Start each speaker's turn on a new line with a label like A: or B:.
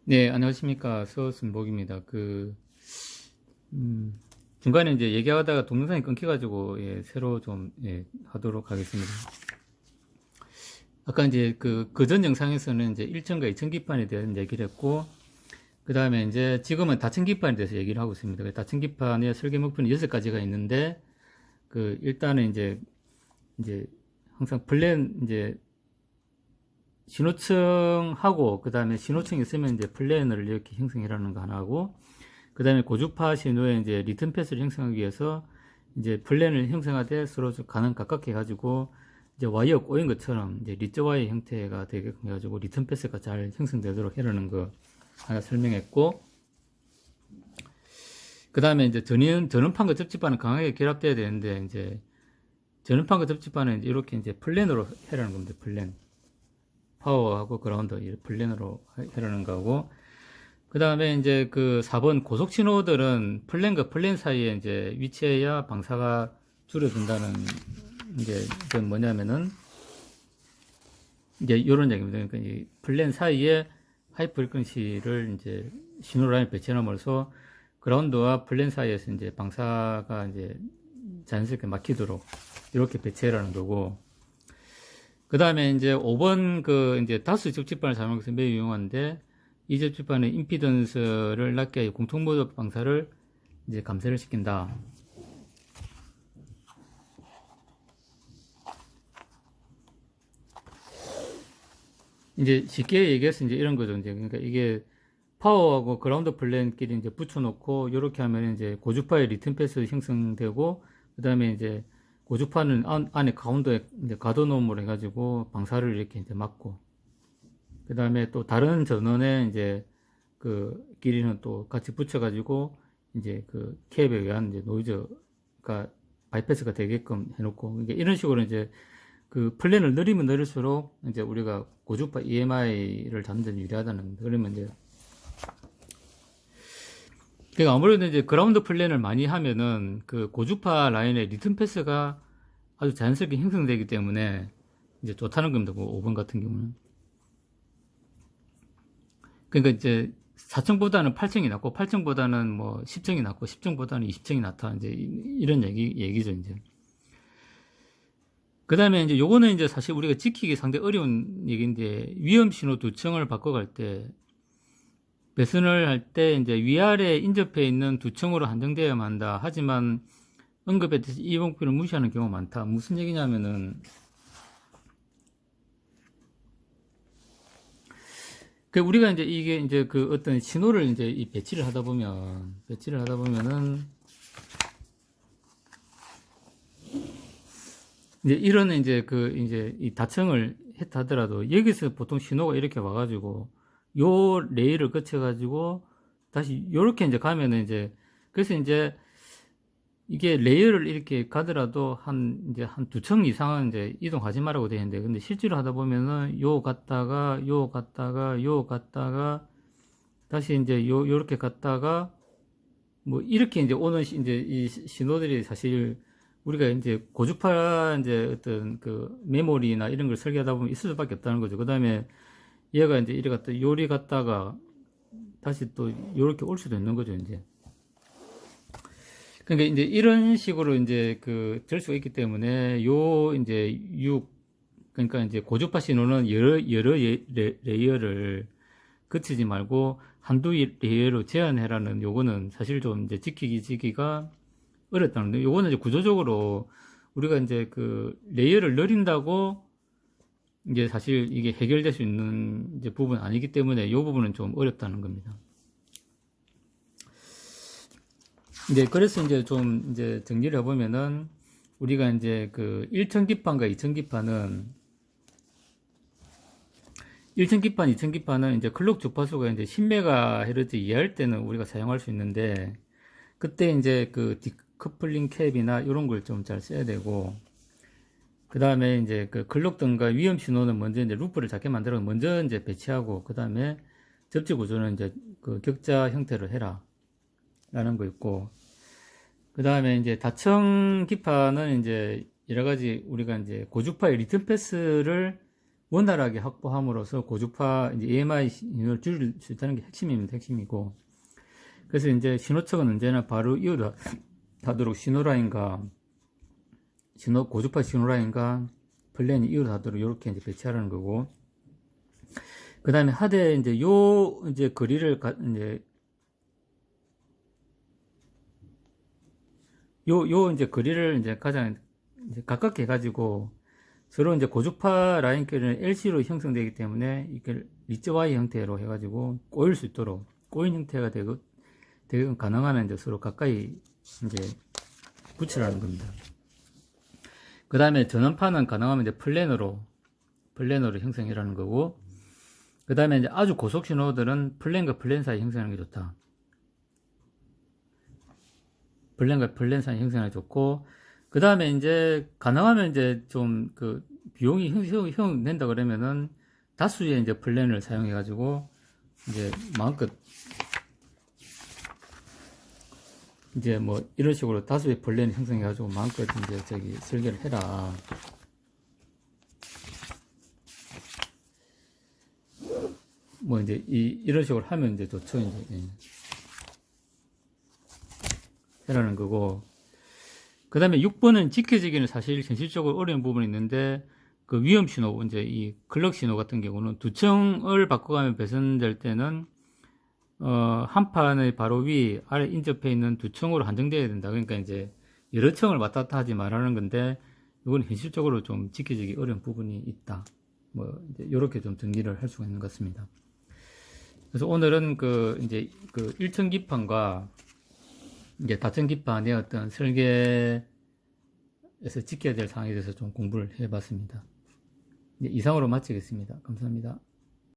A: 네, 안녕하십니까. 서순복입니다. 중간에 이제 얘기하다가 동영상이 끊겨가지고, 새로 좀, 하도록 하겠습니다. 아까 이제 그전 영상에서는 이제 1층과 2층 기판에 대한 얘기를 했고, 그 다음에 이제 지금은 다층 기판에 대해서 얘기를 하고 있습니다. 다층 기판의 설계 목표는 6가지가 있는데, 일단은 이제 항상 이제 신호층하고 그 다음에 신호층이 있으면 이제 플랜을 이렇게 형성해라는 거 하나 하고, 그 다음에 고주파 신호에 이제 리턴 패스를 형성하기 위해서 이제 플랜을 형성하되 서로 가능 가깝게 해가지고 이제 와이어 꼬인 것처럼 이제 리저 와이어 형태가 되게끔 해가지고 리턴 패스가 잘 형성되도록 해라는 거 하나 설명했고, 그 다음에 이제 전원판과 접지판은 강하게 결합돼야 되는데, 이제 전원판과 접지판은 이렇게 이제 플랜으로 해라는 겁니다. 플랜. 파워하고 그라운드 플랜으로 해라는 거고, 그 다음에 이제 4번 고속 신호들은 플랜과 플랜 사이에 이제 위치해야 방사가 줄어든다는 이제 뭐냐면은 이제 요런 얘기입니다. 그러니까 이 플랜 사이에 하이 프리퀀시를 이제 신호 라인 배치함으로써 그라운드와 플랜 사이에서 이제 방사가 이제 자연스럽게 막히도록 이렇게 배치해라는 거고, 그 다음에 이제 5번 이제 다수 접지판을 사용해서 매우 유용한데, 이 접지판의 임피던스를 낮게 하여 공통모드 방사를 이제 감소를 시킨다. 이제 쉽게 얘기해서 이제 이런 거죠. 이제 그러니까 이게 파워하고 그라운드 플랜끼리 이제 붙여놓고 이렇게 하면 이제 고주파의 리턴 패스 형성되고, 그 다음에 이제 고주파는 안에 가운데에 이제 가둬놓음으로 해가지고 방사를 이렇게 이제 막고, 그 다음에 또 다른 전원에 이제 길이는 또 같이 붙여가지고 이제 캡에 의한 이제 노이즈가 바이패스가 되게끔 해놓고, 그러니까 이런 식으로 이제 플랜을 늘리면 늘릴수록 이제 우리가 고주파 EMI를 잡는 데 유리하다는 겁니다. 그러면 이제 그러니까 아무래도 이제 그라운드 플랜을 많이 하면은 고주파 라인의 리턴 패스가 아주 자연스럽게 형성되기 때문에 이제 좋다는 겁니다. 5번 같은 경우는. 그러니까 이제 4층보다는 8층이 낫고 8층보다는 뭐 10층이 낫고 10층보다는 20층이 낫다. 이제 이런 얘기죠, 이제. 그 다음에 이제 요거는 이제 사실 우리가 지키기 상당히 어려운 얘기인데, 위험 신호 2층을 바꿔갈 때 배선을 할 때 이제 위아래 인접해 있는 2층으로 한정되어야만 한다. 하지만 언급했듯이 이 목표를 무시하는 경우가 많다. 무슨 얘기냐면은 우리가 이제 이게 이제 어떤 신호를 이제 배치를 하다 보면은 이제 이런 이제 이제 이 다층을 했다 하더라도 여기서 보통 신호가 이렇게 와가지고 요 레일을 거쳐가지고 다시 요렇게 이제 가면은 이제, 그래서 이제 이게 레이어를 이렇게 가더라도 이제 한 2층 이상은 이제 이동하지 말라고 되어 있는데, 근데 실제로 하다 보면은 요 갔다가 다시 이제 요렇게 갔다가 뭐 이렇게 이제 오는 이제 이 신호들이 사실 우리가 이제 고주파 이제 어떤 메모리나 이런 걸 설계하다 보면 있을 수밖에 없다는 거죠. 그 다음에 얘가 이제 이래 요리 갔다가 다시 또 요렇게 올 수도 있는 거죠, 이제. 그러니까 이제 이런 식으로 이제 될 수가 있기 때문에 이제 그러니까 이제 고주파 신호는 여러 레이어를 거치지 말고 한두 레이어로 제한해라는 요거는 사실 좀 이제 지키기가 어렵다는데, 요거는 이제 구조적으로 우리가 이제 레이어를 늘린다고 이제 사실 이게 해결될 수 있는 이제 부분은 아니기 때문에 이 부분은 좀 어렵다는 겁니다. 이제 그래서 이제 좀 이제 정리를 해보면은 우리가 이제 1층 기판과 2층 기판은 1층 기판, 2층 기판은 이제 클럭 주파수가 이제 10MHz 이하일 때는 우리가 사용할 수 있는데, 그때 이제 디커플링 캡이나 이런 걸 좀 잘 써야 되고, 그 다음에 이제 클럭 등과 위험 신호는 먼저 이제 루프를 작게 만들어 먼저 이제 배치하고, 그 다음에 접지 구조는 이제 격자 형태로 해라 라는 거 있고, 그 다음에 이제 다층 기판은 이제 여러 가지 우리가 이제 고주파의 리턴 패스를 원활하게 확보함으로써 고주파 이제 AMI 신호를 줄일 수 있다는 게 핵심입니다. 핵심이고. 그래서 이제 신호척은 언제나 바로 이어가도록 고주파 신호라인과 플랜이 이어가도록 이렇게 이제 배치하라는 거고. 그 다음에 하대 이제 이제 거리를 이제 거리를 이제 가장 이제 가깝게 해가지고 서로 이제 고주파 라인끼리는 LC로 형성되기 때문에 이렇게 리츠 Y 형태로 해가지고 꼬일 수 있도록 꼬인 형태가 되게 가능한 이제 서로 가까이 이제 붙이라는 겁니다. 그 다음에 전원판은 가능하면 이제 플랜으로 형성이라는 거고, 그 다음에 이제 아주 고속 신호들은 플랜과 플랜 사이 형성하는 게 좋다. 플랜과 플랜 사이 형성하는 게 좋고, 그 다음에 이제 가능하면 이제 좀 그 비용이 형성된다 그러면은 다수의 이제 플랜을 사용해 가지고 이제 마음껏 이제 뭐 이런 식으로 다수의 플랜 형성해 가지고 마음껏 이제 설계를 해라. 뭐 이제 이런 식으로 하면 이제 좋죠. 이제 해라는 거고. 그 다음에 6번은 지켜지기는 사실 현실적으로 어려운 부분이 있는데, 그 위험 신호, 이제 이 클럭 신호 같은 경우는 두 층을 바꿔가면 배선될 때는, 한 판의 바로 위, 아래 인접해 있는 두 층으로 한정되어야 된다. 그러니까 이제 여러 층을 왔다 갔다 하지 말라는 건데, 이건 현실적으로 좀 지켜지기 어려운 부분이 있다. 뭐, 이제 이렇게 좀 정리를 할 수가 있는 것 같습니다. 그래서 오늘은 이제 1층 기판과 이제 다층 기판의 어떤 설계에서 지켜야 될 사항에 대해서 좀 공부를 해봤습니다. 이제 이상으로 마치겠습니다. 감사합니다.